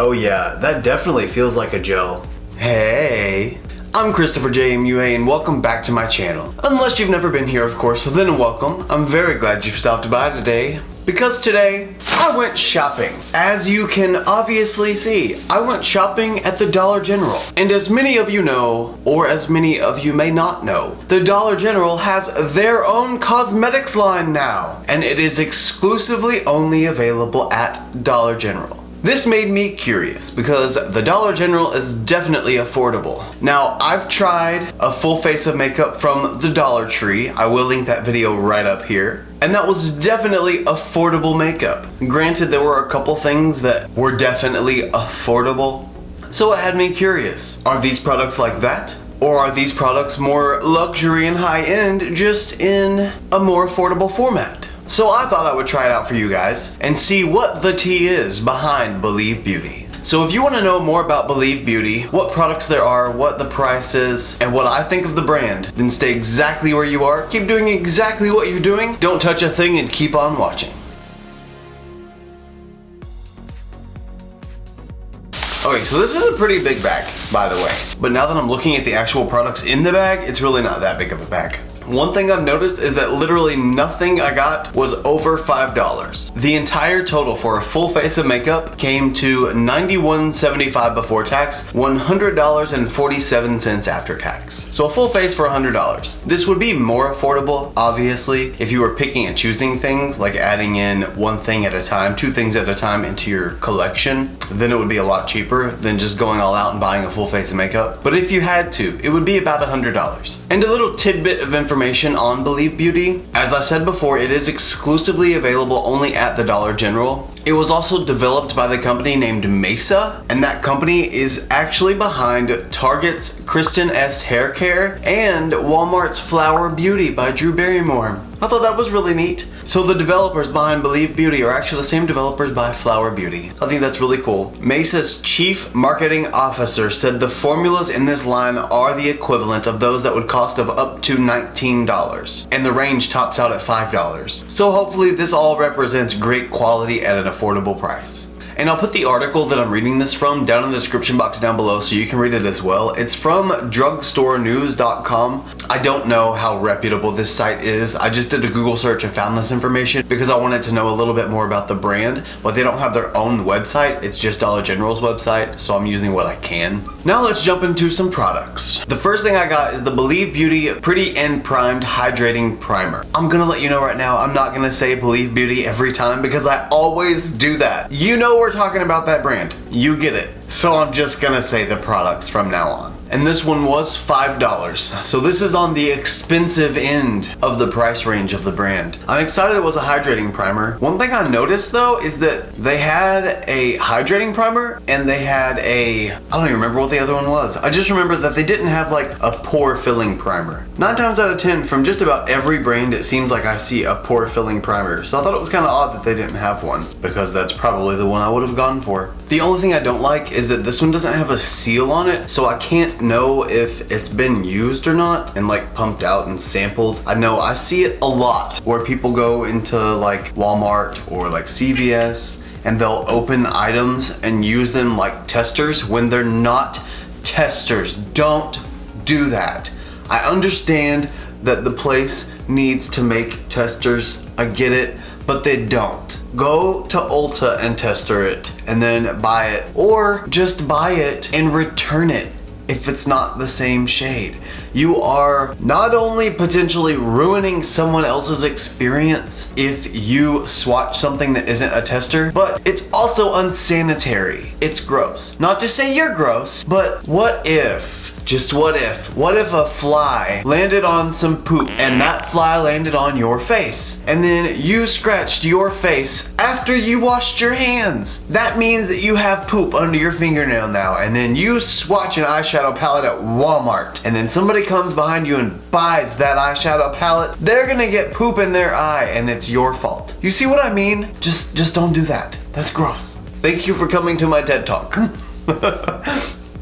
Oh yeah, that definitely feels like a gel. Hey, I'm ChristopherJMUA and welcome back to my channel. Unless you've never been here, of course, so then welcome. I'm very glad you've stopped by today. Because today, I went shopping. As you can obviously see, I went shopping at the Dollar General. And as many of you know, or as many of you may not know, the Dollar General has their own cosmetics line now. And it is exclusively only available at Dollar General. This made me curious because the Dollar General is definitely affordable. Now, I've tried a full face of makeup from the Dollar Tree. I will link that video right up here. And that was definitely affordable makeup. Granted, there were a couple things that were definitely affordable. So it had me curious. Are these products like that? Or are these products more luxury and high-end, just in a more affordable format? So I thought I would try it out for you guys and see what the tea is behind Believe Beauty. So if you want to know more about Believe Beauty, what products there are, what the price is, and what I think of the brand, then stay exactly where you are, keep doing exactly what you're doing, don't touch a thing, and keep on watching. Okay, so this is a pretty big bag, by the way. But now that I'm looking at the actual products in the bag, it's really not that big of a bag. One thing I've noticed is that literally nothing I got was over $5. The entire total for a full face of makeup came to $91.75 before tax, $100.47 after tax. So a full face for $100. This would be more affordable, obviously, if you were picking and choosing things, like adding in one thing at a time, two things at a time into your collection. Then it would be a lot cheaper than just going all out and buying a full face of makeup. But if you had to, it would be about $100. And a little tidbit of information on Believe Beauty. As I said before, it is exclusively available only at the Dollar General. It was also developed by the company named Mesa, and that company is actually behind Target's Kristen S Hair Care and Walmart's Flower Beauty by Drew Barrymore. I thought that was really neat. So the developers behind Believe Beauty are actually the same developers by Flower Beauty. I think that's really cool. Mesa's chief marketing officer said the formulas in this line are the equivalent of those that would cost of up to $19, and the range tops out at $5. So hopefully this all represents great quality at an affordable price. And I'll put the article that I'm reading this from down in the description box down below so you can read it as well. It's from drugstorenews.com. I don't know how reputable this site is. I just did a Google search and found this information because I wanted to know a little bit more about the brand, but they don't have their own website. It's just Dollar General's website, so I'm using what I can. Now let's jump into some products. The first thing I got is the Believe Beauty Pretty and Primed Hydrating Primer. I'm gonna let you know right now, I'm not gonna say Believe Beauty every time because I always do that. You know we're talking about that brand. You get it. So I'm just gonna say the products from now on. And this one was $5. So this is on the expensive end of the price range of the brand. I'm excited it was a hydrating primer. One thing I noticed though is that they had a hydrating primer and they had a, I don't even remember what the other one was. I just remember that they didn't have like a pore filling primer. 9 times out of 10 from just about every brand it seems like I see a pore filling primer. So I thought it was kind of odd that they didn't have one because that's probably the one I would have gone for. The only thing I don't like is that this one doesn't have a seal on it, so I can't know if it's been used or not and like pumped out and sampled. I know I see it a lot where people go into like Walmart or like CVS and they'll open items and use them like testers when they're not testers. Don't do that. I understand that the place needs to make testers, I get it, but they don't. Go to Ulta and tester it and then buy it, or just buy it and return it if it's not the same shade. You are not only potentially ruining someone else's experience if you swatch something that isn't a tester, but it's also unsanitary. It's gross. Not to say you're gross, but what if, just what if a fly landed on some poop and that fly landed on your face and then you scratched your face after you washed your hands? That means that you have poop under your fingernail now, and then you swatch an eyeshadow palette at Walmart and then somebody comes behind you and buys that eyeshadow palette. They're gonna get poop in their eye and it's your fault. You see what I mean? Just don't do that. That's gross. Thank you for coming to my TED Talk.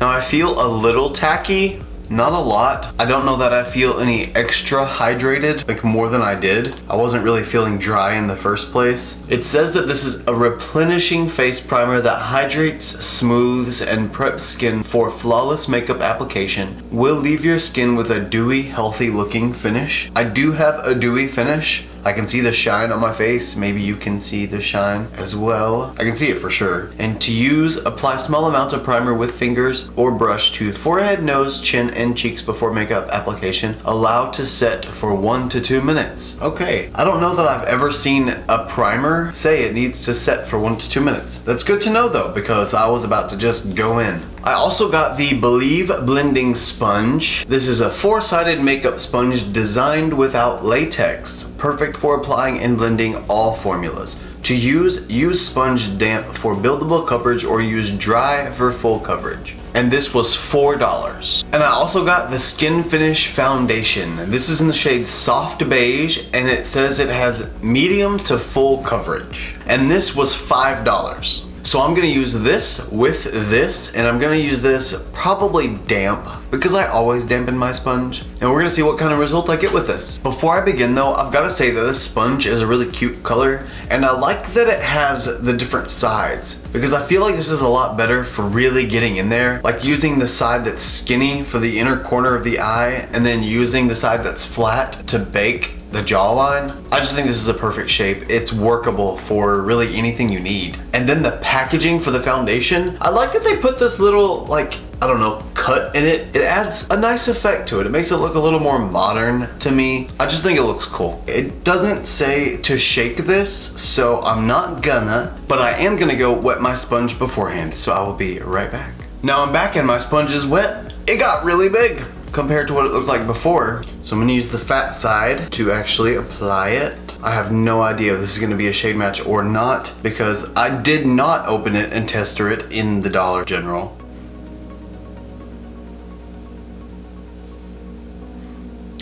Now I feel a little tacky Not a lot. I don't know that I feel any extra hydrated, like more than I did. I wasn't really feeling dry in the first place. It says that this is a replenishing face primer that hydrates, smooths, and preps skin for flawless makeup application. Will leave your skin with a dewy, healthy looking finish. I do have a dewy finish. I can see the shine on my face. Maybe you can see the shine as well. I can see it for sure. And to use, apply small amount of primer with fingers or brush to forehead, nose, chin, and cheeks before makeup application. Allow to set for 1 to 2 minutes. Okay, I don't know that I've ever seen a primer say it needs to set for 1 to 2 minutes. That's good to know though, because I was about to just go in. I also got the Believe Blending Sponge. This is a 4-sided makeup sponge designed without latex. Perfect for applying and blending all formulas. To use sponge damp for buildable coverage or use dry for full coverage. And this was $4. And I also got the Skin Finish Foundation. This is in the shade Soft Beige and it says it has medium to full coverage. And this was $5. So I'm gonna use this with this, and I'm gonna use this probably damp because I always dampen my sponge. And we're gonna see what kind of result I get with this. Before I begin though, I've gotta say that this sponge is a really cute color, and I like that it has the different sides because I feel like this is a lot better for really getting in there. Like using the side that's skinny for the inner corner of the eye, and then using the side that's flat to bake the jawline. I just think this is a perfect shape. It's workable for really anything you need. And then the packaging for the foundation, I like that they put this little, like, I don't know, cut in it. It adds a nice effect to it. It makes it look a little more modern to me. I just think it looks cool. It doesn't say to shake this, so I'm not gonna, but I am gonna go wet my sponge beforehand, so I will be right back. Now I'm back and my sponge is wet. It got really big compared to what it looked like before. So I'm gonna use the fat side to actually apply it. I have no idea if this is gonna be a shade match or not because I did not open it and tester it in the Dollar General.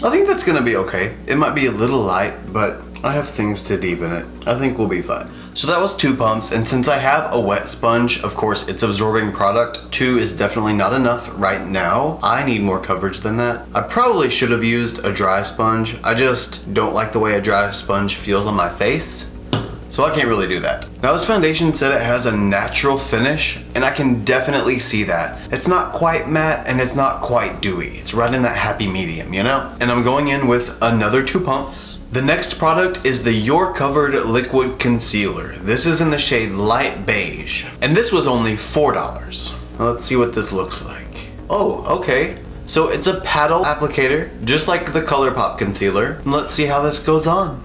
I think that's gonna be okay. It might be a little light, but I have things to deepen it. I think we'll be fine. So that was 2 pumps, and since I have a wet sponge, of course it's absorbing product. 2 is definitely not enough right now. I need more coverage than that. I probably should have used a dry sponge. I just don't like the way a dry sponge feels on my face, so I can't really do that. Now this foundation said it has a natural finish, and I can definitely see that. It's not quite matte and it's not quite dewy. It's right in that happy medium, you know? And I'm going in with another 2 pumps. The next product is the You're Covered Liquid Concealer. This is in the shade Light Beige, and this was only $4. Now let's see what this looks like. Oh, okay. So it's a paddle applicator, just like the Colourpop concealer. And let's see how this goes on.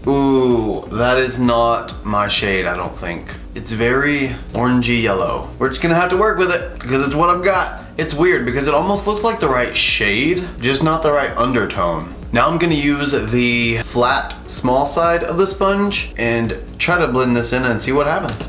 Ooh, that is not my shade, I don't think. It's very orangey yellow. We're just gonna have to work with it because it's what I've got. It's weird because it almost looks like the right shade, just not the right undertone. Now I'm gonna use the flat, small side of the sponge and try to blend this in and see what happens.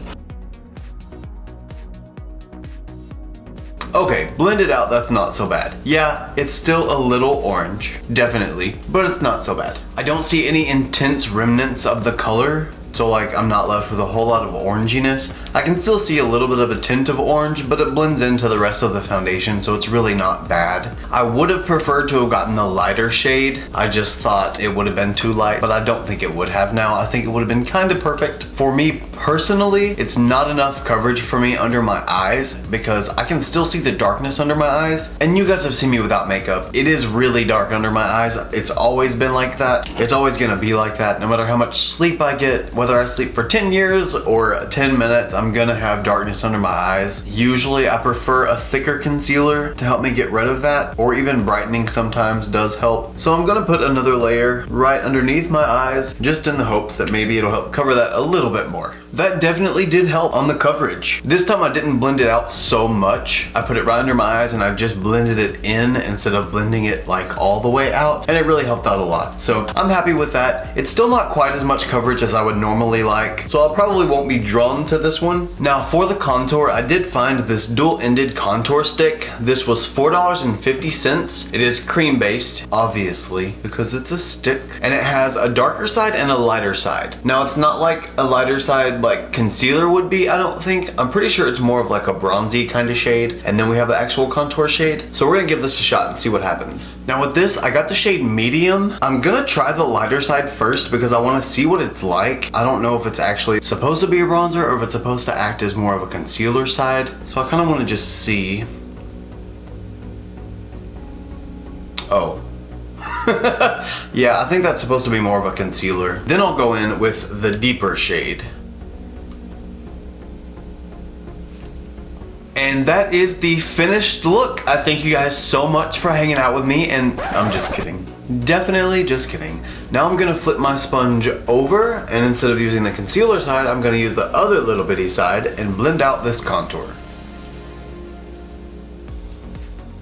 Okay, blend it out, that's not so bad. Yeah, it's still a little orange, definitely, but it's not so bad. I don't see any intense remnants of the color, so like I'm not left with a whole lot of oranginess. I can still see a little bit of a tint of orange, but it blends into the rest of the foundation, so it's really not bad. I would have preferred to have gotten the lighter shade. I just thought it would have been too light, but I don't think it would have now. I think it would have been kind of perfect. For me personally, it's not enough coverage for me under my eyes because I can still see the darkness under my eyes. And you guys have seen me without makeup. It is really dark under my eyes. It's always been like that. It's always gonna be like that no matter how much sleep I get. Whether I sleep for 10 years or 10 minutes, I'm gonna have darkness under my eyes. Usually I prefer a thicker concealer to help me get rid of that, or even brightening sometimes does help. So I'm gonna put another layer right underneath my eyes just in the hopes that maybe it'll help cover that a little bit more. That definitely did help on the coverage. This time I didn't blend it out so much. I put it right under my eyes and I just blended it in instead of blending it like all the way out, and it really helped out a lot. So I'm happy with that. It's still not quite as much coverage as I would normally like, so I probably won't be drawn to this one. Now for the contour, I did find this dual-ended contour stick. This was $4.50. It is cream based, obviously, because it's a stick, and it has a darker side and a lighter side. Now it's not like a lighter side like concealer would be, I don't think. I'm pretty sure it's more of like a bronzy kind of shade, and then we have the actual contour shade. So we're gonna give this a shot and see what happens. Now with this, I got the shade medium. I'm gonna try the lighter side first because I wanna see what it's like. I don't know if it's actually supposed to be a bronzer or if it's supposed to act as more of a concealer side. So I kinda wanna just see. Oh. Yeah, I think that's supposed to be more of a concealer. Then I'll go in with the deeper shade. And that is the finished look. I thank you guys so much for hanging out with me, and I'm just kidding. Definitely just kidding. Now I'm gonna flip my sponge over, and instead of using the concealer side, I'm gonna use the other little bitty side and blend out this contour.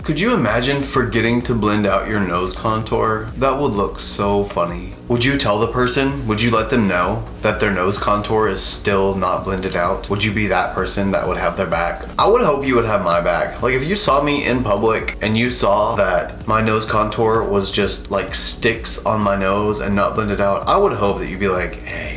Could you imagine forgetting to blend out your nose contour? That would look so funny. Would you tell the person? Would you let them know that their nose contour is still not blended out? Would you be that person that would have their back? I would hope you would have my back. Like if you saw me in public and you saw that my nose contour was just like sticks on my nose and not blended out, I would hope that you'd be like, hey,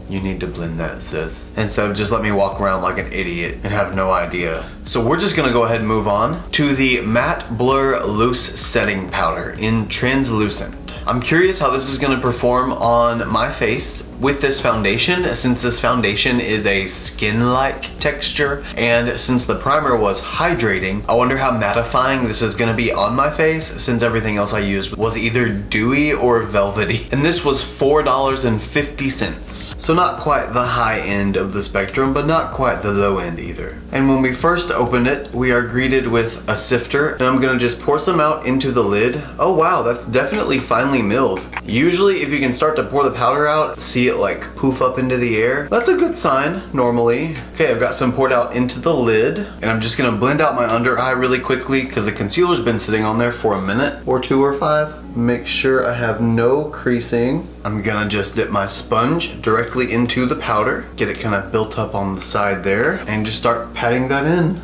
you need to blend that, sis. Instead of just let me walk around like an idiot and have no idea. So we're just gonna go ahead and move on to the Matte Blur Loose Setting Powder in Translucent. I'm curious how this is gonna perform on my face with this foundation, since this foundation is a skin-like texture, and since the primer was hydrating, I wonder how mattifying this is gonna be on my face, since everything else I used was either dewy or velvety. And this was $4.50. So not quite the high end of the spectrum, but not quite the low end either. And when we first opened it, we are greeted with a sifter, and I'm gonna just pour some out into the lid. Oh wow, that's definitely finely milled. Usually if you can start to pour the powder out, see it like poof up into the air, that's a good sign normally. Okay, I've got some poured out into the lid, and I'm just gonna blend out my under eye really quickly because the concealer's been sitting on there for a minute or 2 or 5. Make sure I have no creasing. I'm gonna just dip my sponge directly into the powder, get it kind of built up on the side there, and just start patting that in.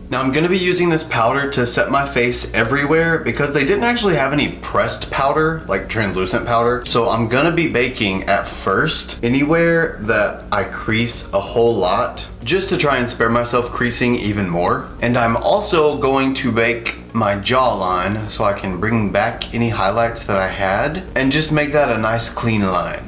Now I'm gonna be using this powder to set my face everywhere because they didn't actually have any pressed powder, like translucent powder. So I'm gonna be baking at first anywhere that I crease a whole lot, just to try and spare myself creasing even more. And I'm also going to bake my jawline so I can bring back any highlights that I had and just make that a nice clean line.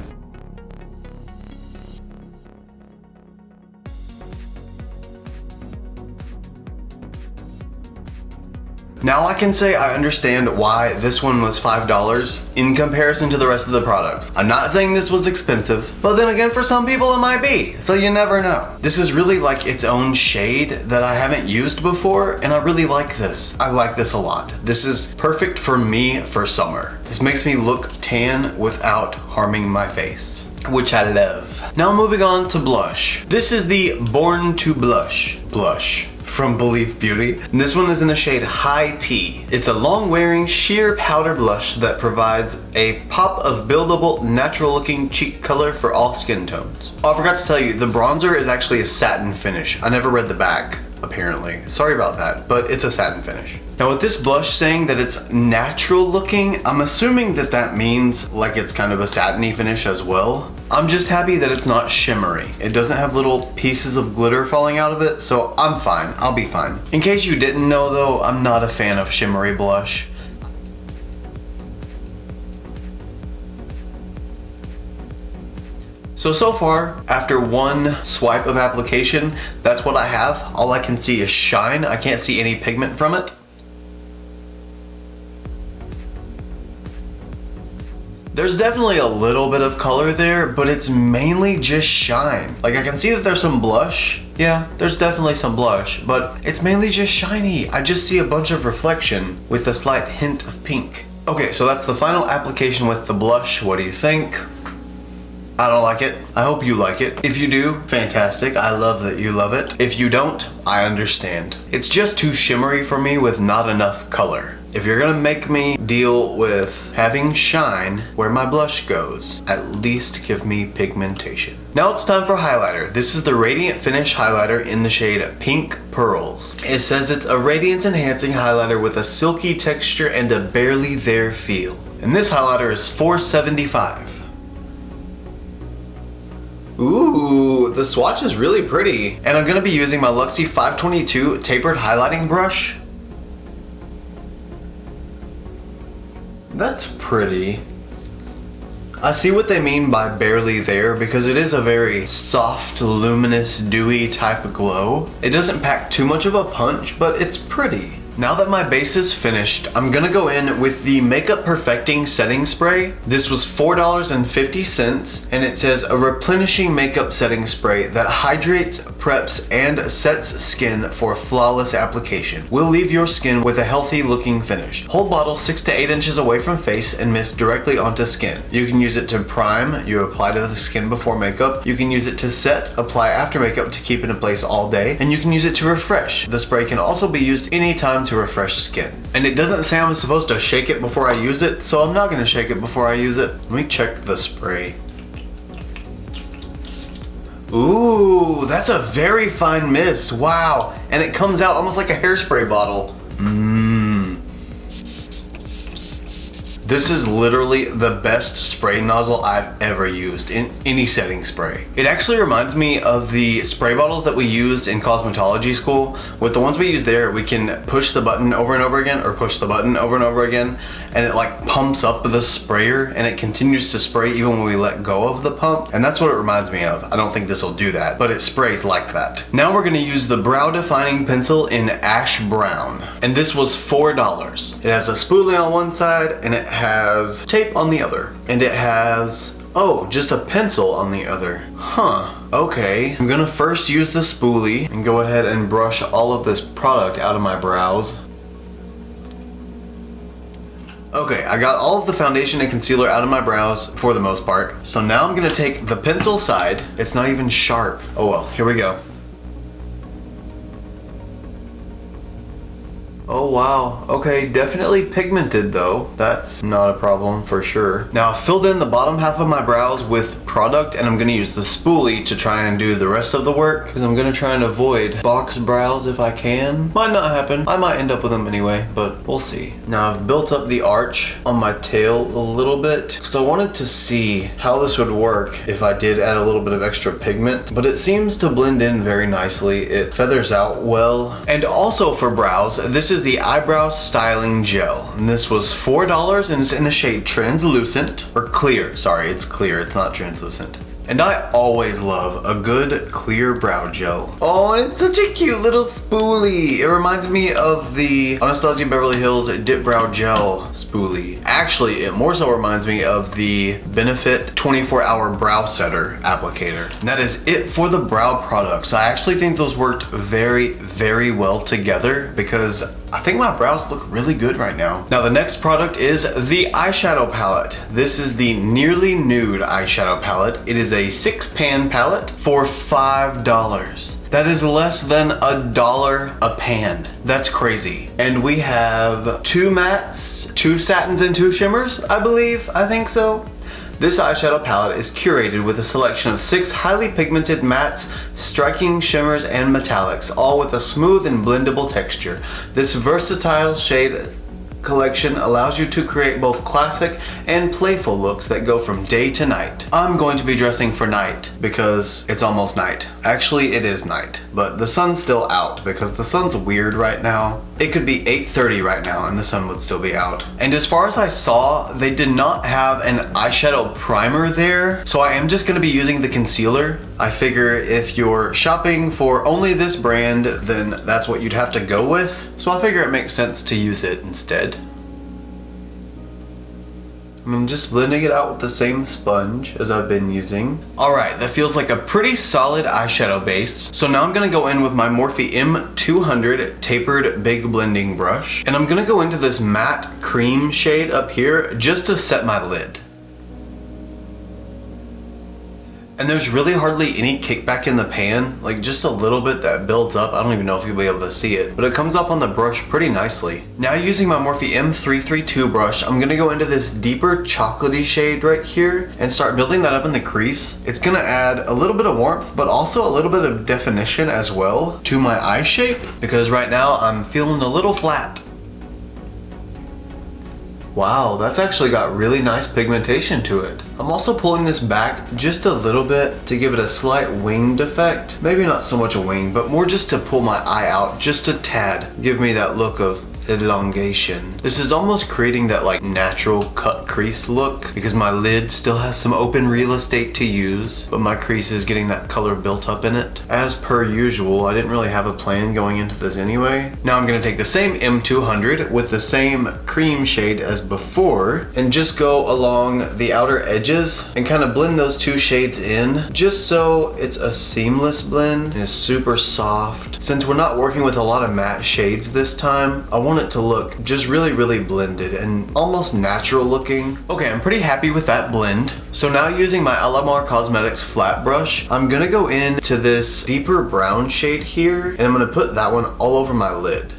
Now I can say I understand why this one was $5 in comparison to the rest of the products. I'm not saying this was expensive, but then again for some people it might be, so you never know. This is really like its own shade that I haven't used before, and I really like this. I like this a lot. This is perfect for me for summer. This makes me look tan without harming my face, which I love. Now moving on to blush. This is the Born to Blush blush from Believe Beauty. And this one is in the shade High Tea. It's a long wearing sheer powder blush that provides a pop of buildable, natural looking cheek color for all skin tones. Oh, I forgot to tell you, the bronzer is actually a satin finish. I never read the back, apparently. Sorry about that, but it's a satin finish. Now with this blush saying that it's natural looking, I'm assuming that that means like it's kind of a satiny finish as well. I'm just happy that it's not shimmery. It doesn't have little pieces of glitter falling out of it, so I'm fine. I'll be fine. In case you didn't know though, I'm not a fan of shimmery blush. So far, after one swipe of application, that's what I have. All I can see is shine. I can't see any pigment from it. There's definitely a little bit of color there, but it's mainly just shine. Like I can see that there's some blush. Yeah, there's definitely some blush, but it's mainly just shiny. I just see a bunch of reflection with a slight hint of pink. Okay, so that's the final application with the blush. What do you think? I don't like it. I hope you like it. If you do, fantastic. I love that you love it. If you don't, I understand. It's just too shimmery for me with not enough color. If you're gonna make me deal with having shine where my blush goes, at least give me pigmentation. Now it's time for highlighter. This is the Radiant Finish highlighter in the shade Pink Pearls. It says it's a radiance enhancing highlighter with a silky texture and a barely there feel. And this highlighter is $4.75. Ooh, the swatch is really pretty. And I'm gonna be using my Luxie 522 tapered highlighting brush. That's pretty. I see what they mean by barely there because it is a very soft, luminous, dewy type of glow. It doesn't pack too much of a punch, but it's pretty. Now that my base is finished, I'm gonna go in with the Makeup Perfecting Setting Spray. This was $4.50, and it says a replenishing makeup setting spray that hydrates, preps, and sets skin for flawless application. Will leave your skin with a healthy looking finish. Hold bottle 6 to 8 inches away from face and mist directly onto skin. You can use it to prime, you apply to the skin before makeup. You can use it to set, apply after makeup to keep it in place all day, and you can use it to refresh. The spray can also be used anytime to refresh skin. And it doesn't say I'm supposed to shake it before I use it, so I'm not gonna shake it before I use it. Let me check the spray. Ooh, that's a very fine mist. Wow. And it comes out almost like a hairspray bottle. This is literally the best spray nozzle I've ever used in any setting spray. It actually reminds me of the spray bottles that we used in cosmetology school. With the ones we use there, we can push the button over and over again, or push the button over and over again, and it like pumps up the sprayer and it continues to spray even when we let go of the pump. And that's what it reminds me of. I don't think this will do that, but it sprays like that. Now we're gonna use the brow defining pencil in Ash Brown. And this was $4. It has a spoolie on one side and it has tape on the other. And it has, oh, just a pencil on the other. Huh, okay. I'm gonna first use the spoolie and go ahead and brush all of this product out of my brows. Okay, I got all of the foundation and concealer out of my brows for the most part. So now I'm gonna take the pencil side. It's not even sharp. Oh well, here we go. Oh wow, okay, definitely pigmented though. That's not a problem for sure. Now I filled in the bottom half of my brows with product and I'm gonna use the spoolie to try and do the rest of the work because I'm gonna try and avoid box brows if I can. Might not happen, I might end up with them anyway, but we'll see. Now I've built up the arch on my tail a little bit because I wanted to see how this would work if I did add a little bit of extra pigment, but it seems to blend in very nicely. It feathers out well. And also for brows, this is the eyebrow styling gel, and this was $4 and it's in the shade translucent, or clear. Sorry, it's clear, it's not translucent. And I always love a good clear brow gel. Oh, and it's such a cute little spoolie. It reminds me of the Anastasia Beverly Hills Dip Brow Gel spoolie. Actually, it more so reminds me of the Benefit 24-Hour Brow Setter applicator. And that is it for the brow products. I actually think those worked very, very well together because I think my brows look really good right now. Now the next product is the eyeshadow palette. This is the Nearly Nude eyeshadow palette. It is a 6-pan palette for $5. That is less than $1 a pan. That's crazy. And we have 2 mattes, 2 satins, and 2 shimmers, I believe. I think so. This eyeshadow palette is curated with a selection of 6 highly pigmented mattes, striking shimmers, and metallics, all with a smooth and blendable texture. This versatile shade collection allows you to create both classic and playful looks that go from day to night. I'm going to be dressing for night because it's almost night. Actually, it is night, but the sun's still out because the sun's weird right now. It could be 8:30 right now and the sun would still be out. And as far as I saw, they did not have an eyeshadow primer there, so I am just going to be using the concealer. I figure if you're shopping for only this brand, then that's what you'd have to go with. So I figure it makes sense to use it instead. I'm just blending it out with the same sponge as I've been using. Alright, that feels like a pretty solid eyeshadow base. So now I'm gonna go in with my Morphe M200 tapered big blending brush. And I'm gonna go into this matte cream shade up here just to set my lid. And there's really hardly any kickback in the pan, like just a little bit that builds up. I don't even know if you'll be able to see it, but it comes up on the brush pretty nicely. Now using my Morphe M332 brush, I'm gonna go into this deeper chocolatey shade right here and start building that up in the crease. It's gonna add a little bit of warmth, but also a little bit of definition as well to my eye shape, because right now I'm feeling a little flat. Wow, that's actually got really nice pigmentation to it. I'm also pulling this back just a little bit to give it a slight winged effect. Maybe not so much a wing, but more just to pull my eye out just a tad. Give me that look of elongation. This is almost creating that like natural cut crease look because my lid still has some open real estate to use, but my crease is getting that color built up in it. As per usual, I didn't really have a plan going into this anyway. Now I'm gonna take the same M200 with the same cream shade as before and just go along the outer edges and kind of blend those two shades in just so it's a seamless blend and it's super soft. Since we're not working with a lot of matte shades this time, I want it to look just really blended and almost natural looking. Okay, I'm pretty happy with that blend. So now using my Midas Cosmetics flat brush, I'm gonna go into this deeper brown shade here and I'm gonna put that one all over my lid.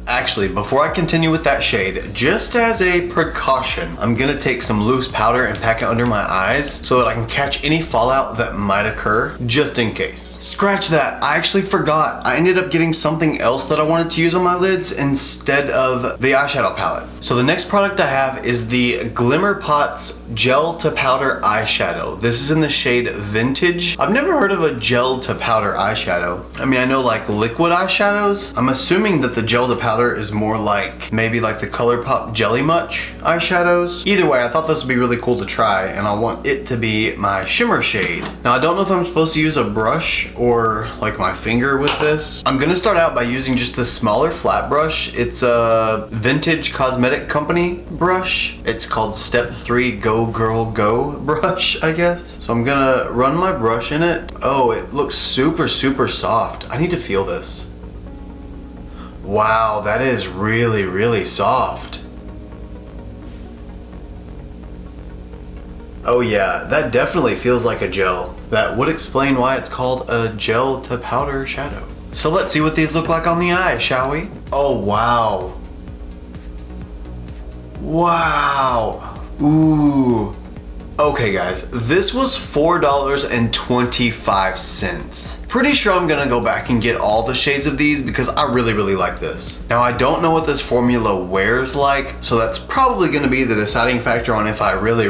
Actually, before I continue with that shade, just as a precaution, I'm gonna take some loose powder and pack it under my eyes so that I can catch any fallout that might occur, just in case. Scratch that, I actually forgot. I ended up getting something else that I wanted to use on my lids instead of the eyeshadow palette. So the next product I have is the Glimmer Pot's Gel to Powder Eyeshadow. This is in the shade Vintage. I've never heard of a gel to powder eyeshadow. I mean, I know like liquid eyeshadows. I'm assuming that the gel to powder is more like maybe like the Colourpop Jelly Much eyeshadows. Either way, I thought this would be really cool to try and I want it to be my shimmer shade. Now I don't know if I'm supposed to use a brush or like my finger with this. I'm gonna start out by using just the smaller flat brush. It's a Vintage Cosmetic Company brush. It's called Step 3 Go Girl Go brush, I guess. So I'm gonna run my brush in it. Oh, it looks super soft. I need to feel this. Wow, that is really soft. Oh yeah, that definitely feels like a gel. That would explain why it's called a gel to powder shadow. So let's see what these look like on the eye, shall we? Oh wow. Wow. Ooh. Okay guys, this was $4.25. Pretty sure I'm gonna go back and get all the shades of these because I really like this. Now I don't know what this formula wears like, so that's probably gonna be the deciding factor on if I really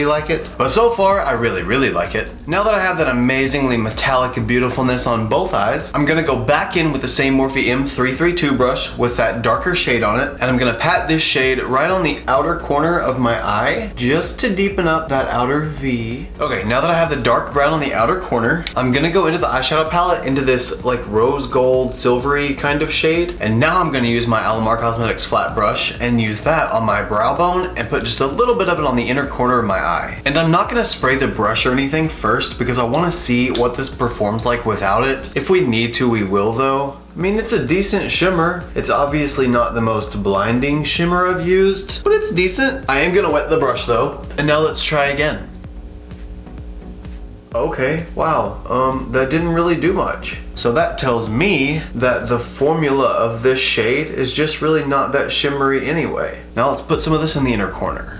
like it. But so far, I really like it. Now that I have that amazingly metallic beautifulness on both eyes, I'm gonna go back in with the same Morphe M332 brush with that darker shade on it, and I'm gonna pat this shade right on the outer corner of my eye just to deepen up that outer V. Okay, now that I have the dark brown on the outer corner, I'm gonna go into the eyeshadow palette into this like rose gold silvery kind of shade, and now I'm gonna use my Midas Cosmetics flat brush and use that on my brow bone and put just a little bit of it on the inner corner of my eye. And I'm not gonna spray the brush or anything first because I wanna see what this performs like without it. If we need to, we will though. I mean, it's a decent shimmer. It's obviously not the most blinding shimmer I've used, but it's decent. I am gonna wet the brush though. And now let's try again. Okay, wow, that didn't really do much. So that tells me that the formula of this shade is just really not that shimmery anyway. Now let's put some of this in the inner corner.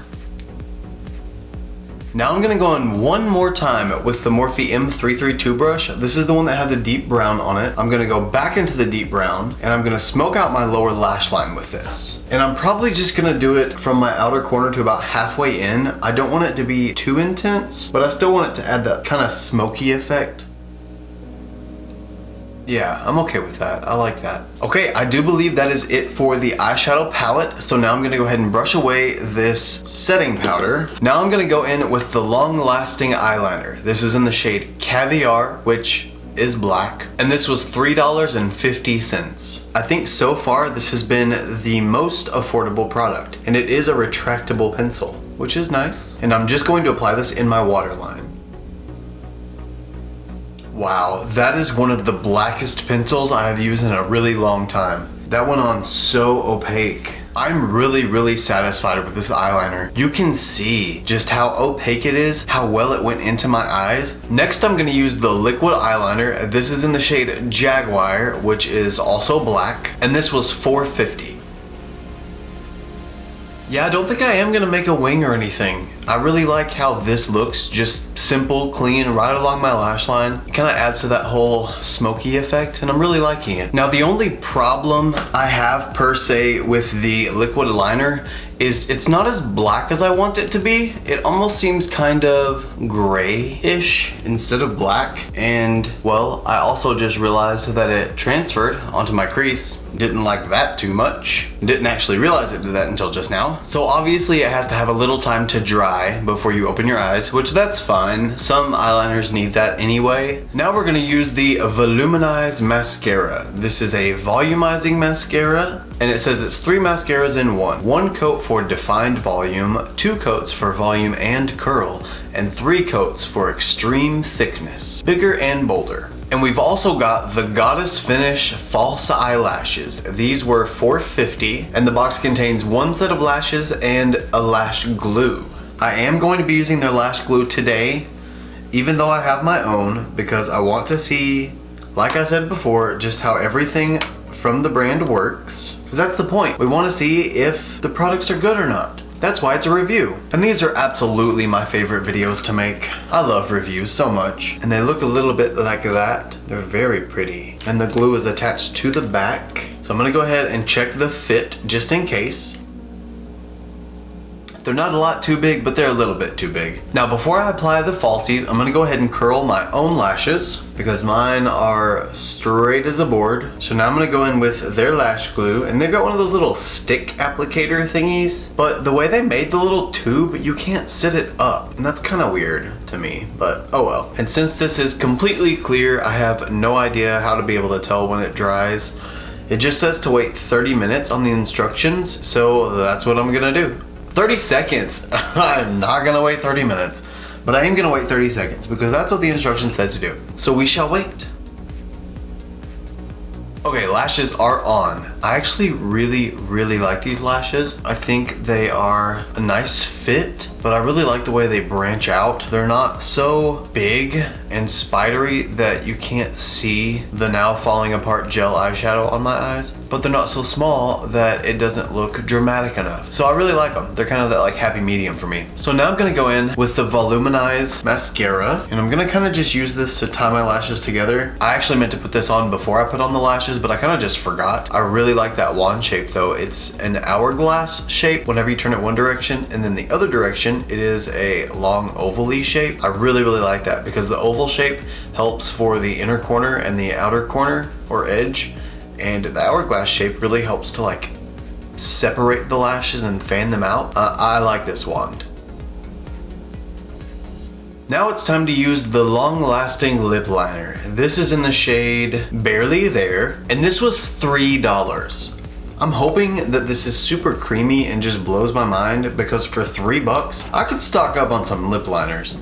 Now I'm gonna go in one more time with the Morphe M332 brush. This is the one that had the deep brown on it. I'm gonna go back into the deep brown and I'm gonna smoke out my lower lash line with this. And I'm probably just gonna do it from my outer corner to about halfway in. I don't want it to be too intense, but I still want it to add that kind of smoky effect. Yeah, I'm okay with that. I like that. Okay, I do believe that is it for the eyeshadow palette. So now I'm gonna go ahead and brush away this setting powder. Now I'm gonna go in with the long-lasting eyeliner. This is in the shade Caviar, which is black. And this was $3.50. I think so far this has been the most affordable product. And it is a retractable pencil, which is nice. And I'm just going to apply this in my waterline. Wow, that is one of the blackest pencils I have used in a really long time. That went on so opaque. I'm really satisfied with this eyeliner. You can see just how opaque it is, how well it went into my eyes. Next, I'm gonna use the liquid eyeliner. This is in the shade Jaguar, which is also black, and this was $4.50. Yeah, I don't think I am gonna make a wing or anything. I really like how this looks, just simple, clean, right along my lash line. It kind of adds to that whole smoky effect, and I'm really liking it. Now, the only problem I have per se with the liquid liner is it's not as black as I want it to be. It almost seems kind of gray-ish instead of black. And well, I also just realized that it transferred onto my crease. Didn't like that too much. Didn't actually realize it did that until just now. So obviously it has to have a little time to dry before you open your eyes, which that's fine. Some eyeliners need that anyway. Now we're gonna use the Voluminize Mascara. This is a volumizing mascara, and it says it's 3 mascaras in one. 1 coat for defined volume, 2 coats for volume and curl, and 3 coats for extreme thickness, bigger and bolder. And we've also got the Goddess Finish False Eyelashes. These were $4.50, and the box contains 1 set of lashes and a lash glue. I am going to be using their lash glue today, even though I have my own, because I want to see, like I said before, just how everything from the brand works. Because that's the point. We want to see if the products are good or not. That's why it's a review. And these are absolutely my favorite videos to make. I love reviews so much. And they look a little bit like that. They're very pretty. And the glue is attached to the back. So I'm gonna go ahead and check the fit just in case. They're not a lot too big, but they're a little bit too big. Now, before I apply the falsies, I'm gonna go ahead and curl my own lashes because mine are straight as a board. So now I'm gonna go in with their lash glue, and they've got one of those little stick applicator thingies, but the way they made the little tube, you can't sit it up, and that's kind of weird to me, but oh well. And since this is completely clear, I have no idea how to be able to tell when it dries. It just says to wait 30 minutes on the instructions, so that's what I'm gonna do. 30 seconds. I'm not gonna wait 30 minutes, but I am gonna wait 30 seconds because that's what the instructions said to do. So we shall wait. Okay, lashes are on. I actually really like these lashes. I think they are a nice fit, but I really like the way they branch out. They're not so big and spidery that you can't see the now falling apart gel eyeshadow on my eyes, but they're not so small that it doesn't look dramatic enough. So I really like them. They're kind of that like happy medium for me. So now I'm gonna go in with the Voluminize Mascara, and I'm gonna kind of just use this to tie my lashes together. I actually meant to put this on before I put on the lashes, but I kind of just forgot. I really like that wand shape though. It's an hourglass shape whenever you turn it one direction, and then the other direction it is a long oval-y shape. I really like that because the oval shape helps for the inner corner and the outer corner or edge, and the hourglass shape really helps to like separate the lashes and fan them out. I like this wand. Now it's time to use the long-lasting lip liner. This is in the shade Barely There, and this was $3. I'm hoping that this is super creamy and just blows my mind because for $3, I could stock up on some lip liners.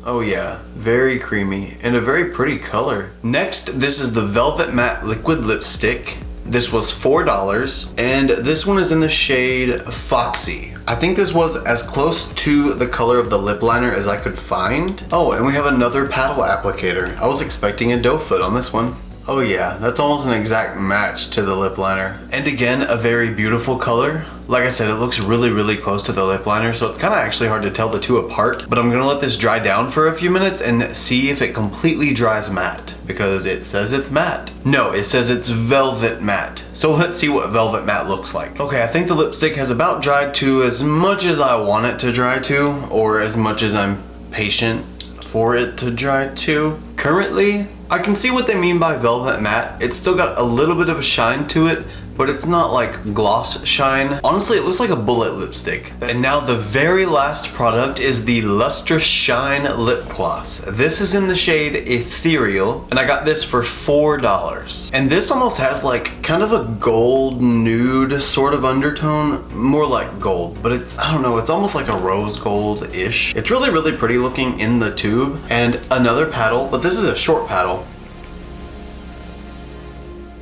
Oh yeah, very creamy and a very pretty color. Next, this is the Velvet Matte Liquid Lipstick. This was $4, and this one is in the shade Foxy. I think this was as close to the color of the lip liner as I could find. Oh, and we have another paddle applicator. I was expecting a doe foot on this one. Oh yeah, that's almost an exact match to the lip liner. And again, a very beautiful color. Like I said, it looks really close to the lip liner, so it's kind of actually hard to tell the two apart. But I'm gonna let this dry down for a few minutes and see if it completely dries matte, because it says it's matte. No, it says it's velvet matte. So let's see what velvet matte looks like. Okay, I think the lipstick has about dried to as much as I want it to dry to, or as much as I'm patient for it to dry to. Currently, I can see what they mean by velvet matte. It's still got a little bit of a shine to it, but it's not like gloss shine. Honestly, it looks like a bullet lipstick. And now the very last product is the Lustrous Shine Lip Gloss. This is in the shade Ethereal, and I got this for $4. And this almost has like kind of a gold nude sort of undertone, more like gold, but it's, I don't know, it's almost like a rose gold-ish. It's really pretty looking in the tube. And another paddle, but this is a short paddle.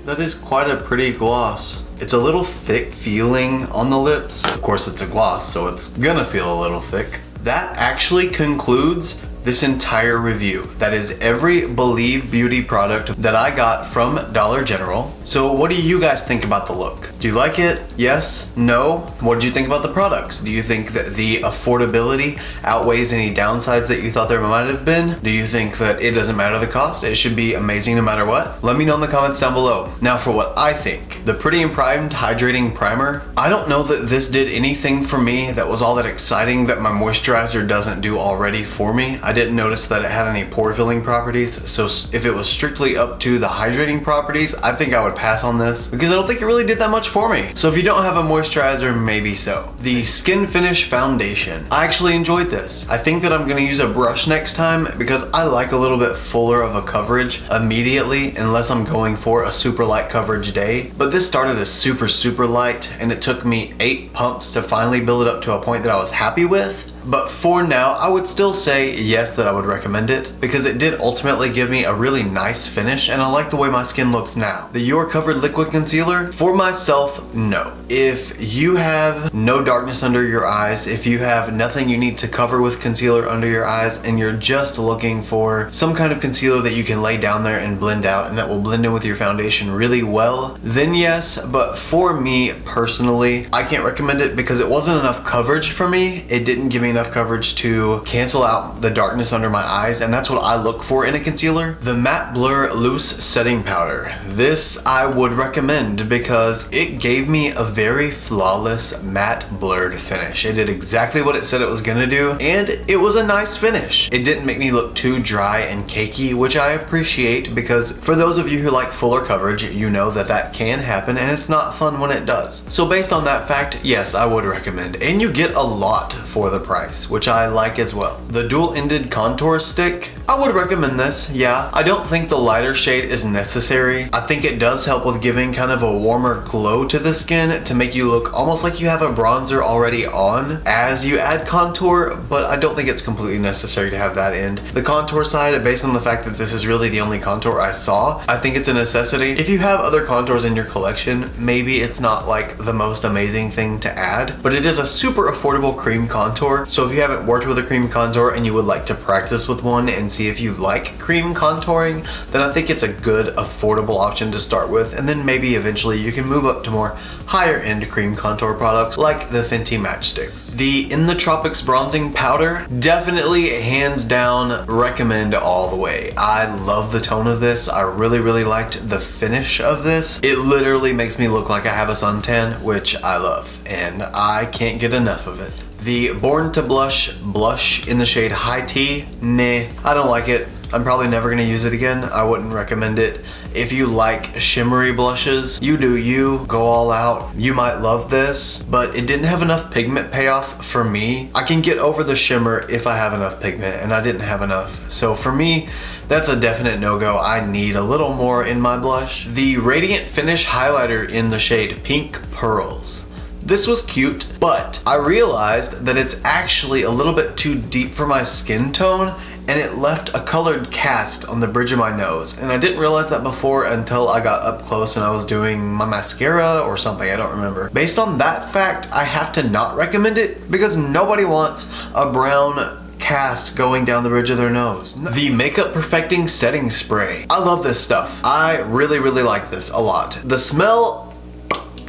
That is quite a pretty gloss. It's a little thick feeling on the lips. Of course, it's a gloss, so it's gonna feel a little thick. That actually concludes this entire review. That is every Believe Beauty product that I got from Dollar General. So what do you guys think about the look? Do you like it? Yes? No? What did you think about the products? Do you think that the affordability outweighs any downsides that you thought there might have been? Do you think that it doesn't matter the cost? It should be amazing no matter what? Let me know in the comments down below. Now for what I think. The Pretty and Primed Hydrating Primer. I don't know that this did anything for me that was all that exciting that my moisturizer doesn't do already for me. I didn't notice that it had any pore filling properties, so if it was strictly up to the hydrating properties, I think I would pass on this because I don't think it really did that much for me. So if you don't have a moisturizer, maybe so. The Skin Finish Foundation. I actually enjoyed this. I think that I'm gonna use a brush next time because I like a little bit fuller of a coverage immediately unless I'm going for a super light coverage day. But this started as super light and it took me 8 pumps to finally build it up to a point that I was happy with. But for now, I would still say yes that I would recommend it because it did ultimately give me a really nice finish and I like the way my skin looks now. The You're Covered Liquid Concealer, for myself, no. If you have no darkness under your eyes, if you have nothing you need to cover with concealer under your eyes and you're just looking for some kind of concealer that you can lay down there and blend out and that will blend in with your foundation really well, then yes. But for me personally, I can't recommend it because it wasn't enough coverage for me. It didn't give me enough coverage to cancel out the darkness under my eyes, and that's what I look for in a concealer. The Matte Blur Loose Setting Powder. This I would recommend because it gave me a very flawless matte blurred finish. It did exactly what it said it was gonna do, and it was a nice finish. It didn't make me look too dry and cakey, which I appreciate because for those of you who like fuller coverage, you know that that can happen and it's not fun when it does. So based on that fact, yes, I would recommend, and you get a lot for the price, which I like as well. The Dual-Ended Contour Stick. I would recommend this, yeah. I don't think the lighter shade is necessary. I think it does help with giving kind of a warmer glow to the skin to make you look almost like you have a bronzer already on as you add contour, but I don't think it's completely necessary to have that in. The contour side, based on the fact that this is really the only contour I saw, I think it's a necessity. If you have other contours in your collection, maybe it's not like the most amazing thing to add, but it is a super affordable cream contour. So if you haven't worked with a cream contour and you would like to practice with one and see if you like cream contouring, then I think it's a good affordable option to start with, and then maybe eventually you can move up to more higher end cream contour products like the Fenty Matchsticks. The In the Tropics Bronzing Powder, definitely hands down recommend all the way. I love the tone of this. I really liked the finish of this. It literally makes me look like I have a suntan, which I love, and I can't get enough of it. The Born to Blush blush in the shade High Tea, nah, I don't like it. I'm probably never gonna use it again. I wouldn't recommend it. If you like shimmery blushes, you do you, go all out. You might love this, but it didn't have enough pigment payoff for me. I can get over the shimmer if I have enough pigment, and I didn't have enough. So for me, that's a definite no-go. I need a little more in my blush. The Radiant Finish Highlighter in the shade Pink Pearls. This was cute, but I realized that it's actually a little bit too deep for my skin tone, and it left a colored cast on the bridge of my nose. And I didn't realize that before until I got up close and I was doing my mascara or something, I don't remember. Based on that fact, I have to not recommend it because nobody wants a brown cast going down the bridge of their nose. The Makeup Perfecting Setting Spray. I love this stuff. I really like this a lot. The smell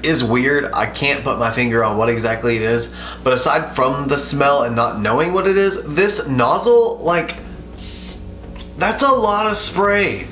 is weird. I can't put my finger on what exactly it is, but aside from the smell and not knowing what it is, this nozzle, like, that's a lot of spray.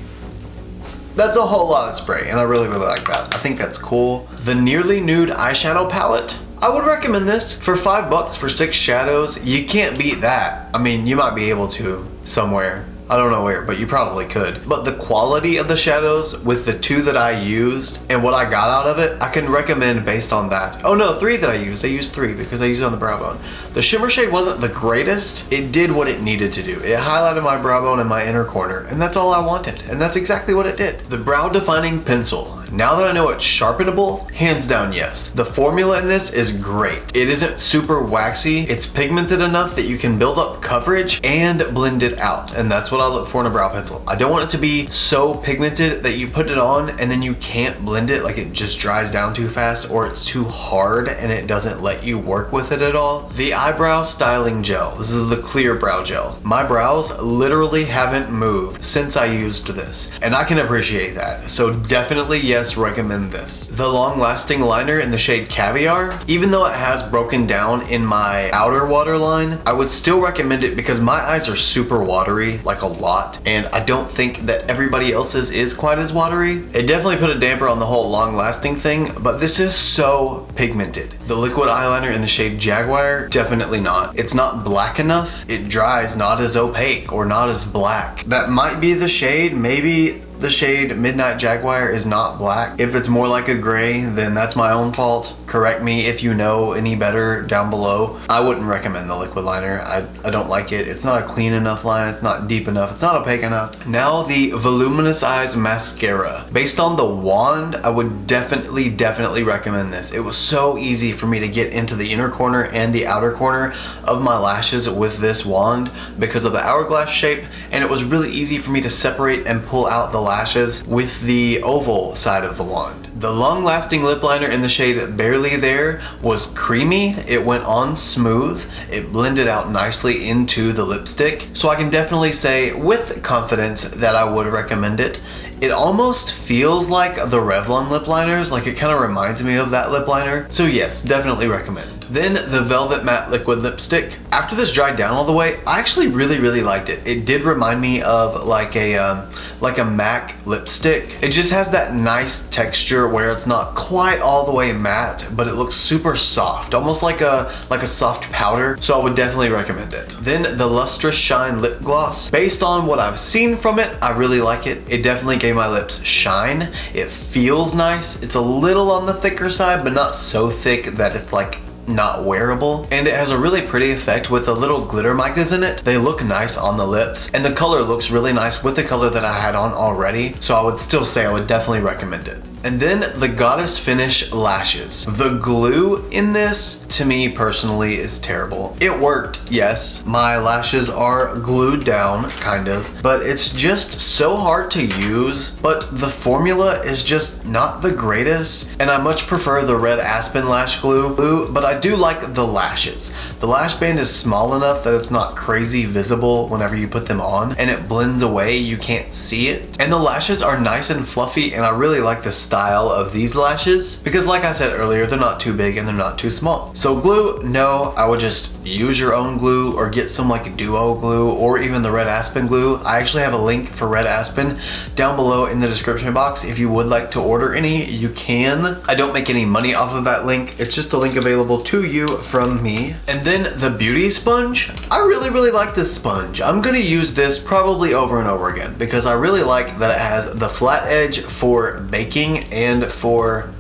That's a whole lot of spray, and I really like that. I think that's cool. The Nearly Nude Eyeshadow Palette. I would recommend this for $5 for 6 shadows. You can't beat that. I mean, you might be able to somewhere. I don't know where, but you probably could. But the quality of the shadows with the 2 that I used and what I got out of it, I can recommend based on that. Oh no, 3 that I used. I used 3 because I used it on the brow bone. The shimmer shade wasn't the greatest. It did what it needed to do. It highlighted my brow bone and my inner corner, and that's all I wanted. And that's exactly what it did. The Brow Defining Pencil. Now that I know it's sharpenable, hands down yes. The formula in this is great. It isn't super waxy, it's pigmented enough that you can build up coverage and blend it out, and that's what I look for in a brow pencil. I don't want it to be so pigmented that you put it on and then you can't blend it, like it just dries down too fast or it's too hard and it doesn't let you work with it at all. The eyebrow styling gel. This is the clear brow gel. My brows literally haven't moved since I used this, and I can appreciate that. So definitely yes, recommend this. The long lasting liner in the shade Caviar, even though it has broken down in my outer waterline, I would still recommend it because my eyes are super watery, like a lot, and I don't think that everybody else's is quite as watery. It definitely put a damper on the whole long lasting thing, but this is so pigmented. The liquid eyeliner in the shade Jaguar, definitely not. It's not black enough. It dries not as opaque or not as black. That might be the shade, maybe the shade Midnight Jaguar is not black. If it's more like a gray, then that's my own fault. Correct me if you know any better down below. I wouldn't recommend the liquid liner. I don't like it. It's not a clean enough line. It's not deep enough. It's not opaque enough. Now the Voluminous Eyes Mascara. Based on the wand, I would definitely recommend this. It was so easy for me to get into the inner corner and the outer corner of my lashes with this wand because of the hourglass shape, and it was really easy for me to separate and pull out the lashes with the oval side of the wand. The long-lasting lip liner in the shade Barely There was creamy. It went on smooth. It blended out nicely into the lipstick. So I can definitely say with confidence that I would recommend it. It almost feels like the Revlon lip liners, like it kind of reminds me of that lip liner. So yes, definitely recommend. Then the Velvet Matte Liquid Lipstick. After this dried down all the way, I actually really liked it. It did remind me of like a MAC lipstick. It just has that nice texture where it's not quite all the way matte, but it looks super soft, almost like a soft powder. So I would definitely recommend it. Then the Lustrous Shine Lip Gloss. Based on what I've seen from it, I really like it. It definitely gave my lips shine. It feels nice. It's a little on the thicker side, but not so thick that it's like not wearable, and it has a really pretty effect with the little glitter micas in it. They look nice on the lips, and the color looks really nice with the color that I had on already, so I would still say I would definitely recommend it. And then the Goddess Finish Lashes. The glue in this, to me personally, is terrible. It worked, yes. My lashes are glued down, kind of, but it's just so hard to use. But the formula is just not the greatest, and I much prefer the red Aspen lash glue, but I do like the lashes. The lash band is small enough that it's not crazy visible whenever you put them on, and it blends away, you can't see it. And the lashes are nice and fluffy, and I really like the style of these lashes because, like I said earlier, they're not too big and they're not too small. So glue, no, I would just use your own glue or get some like duo glue or even the red Aspen glue. I actually have a link for red Aspen down below in the description box. If you would like to order any, you can. I don't make any money off of that link. It's just a link available to you from me. And then the beauty sponge. I really like this sponge. I'm gonna use this probably over and over again because I really like that it has the flat edge for baking and for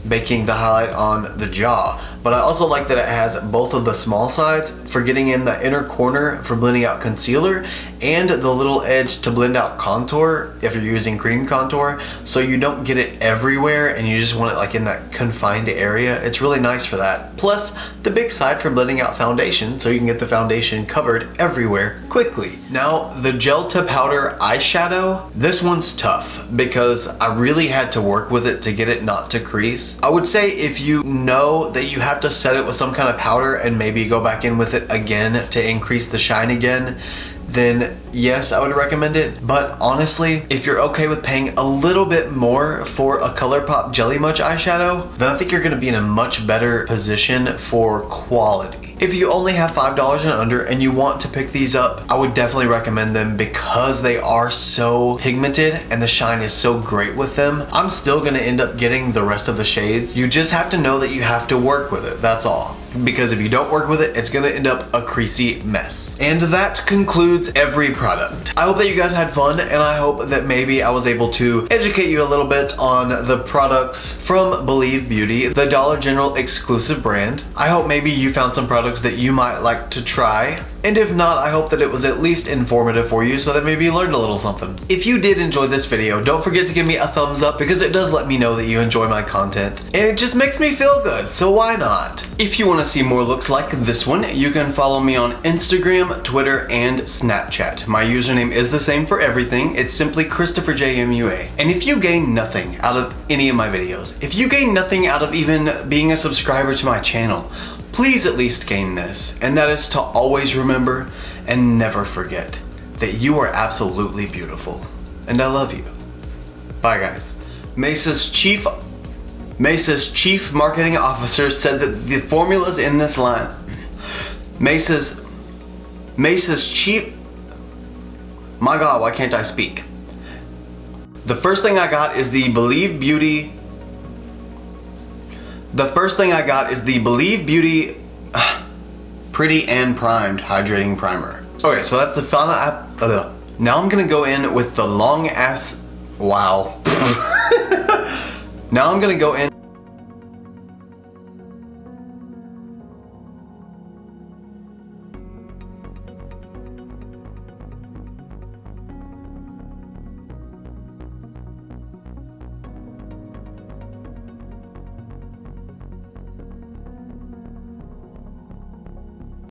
baking the highlight on the jaw. But I also like that it has both of the small sides for getting in the inner corner for blending out concealer and the little edge to blend out contour if you're using cream contour, so you don't get it everywhere and you just want it like in that confined area. It's really nice for that. Plus the big side for blending out foundation so you can get the foundation covered everywhere quickly. Now the gel to powder eyeshadow. This one's tough because I really had to work with it to get it not to crease. I would say if you know that you have to set it with some kind of powder and maybe go back in with it again to increase the shine again, then yes, I would recommend it. But honestly, if you're okay with paying a little bit more for a Colourpop Jelly Much eyeshadow, then I think you're gonna be in a much better position for quality. If you only have $5 and under and you want to pick these up, I would definitely recommend them because they are so pigmented and the shine is so great with them. I'm still gonna end up getting the rest of the shades. You just have to know that you have to work with it, that's all. because if you don't work with it, it's gonna end up a creasy mess. And that concludes every product. I hope that you guys had fun, and I hope that maybe I was able to educate you a little bit on the products from Believe Beauty, the Dollar General exclusive brand. I hope maybe you found some products that you might like to try. And if not, I hope that it was at least informative for you so that maybe you learned a little something. If you did enjoy this video, don't forget to give me a thumbs up because it does let me know that you enjoy my content. And it just makes me feel good, so why not? If you want to see more looks like this one, you can follow me on Instagram, Twitter, and Snapchat. My username is the same for everything. It's simply ChristopherJMUA. And if you gain nothing out of any of my videos, if you gain nothing out of even being a subscriber to my channel, please at least gain this, and that is to always remember and never forget that you are absolutely beautiful, and I love you. Bye guys. Mesa's chief marketing officer said that the formulas in this line, Mesa's chief, my God, why can't I speak? The first thing I got is the Believe Beauty Pretty and Primed Hydrating Primer. Okay, so that's the final app. Now I'm gonna go in with the long ass, wow. Now I'm gonna go in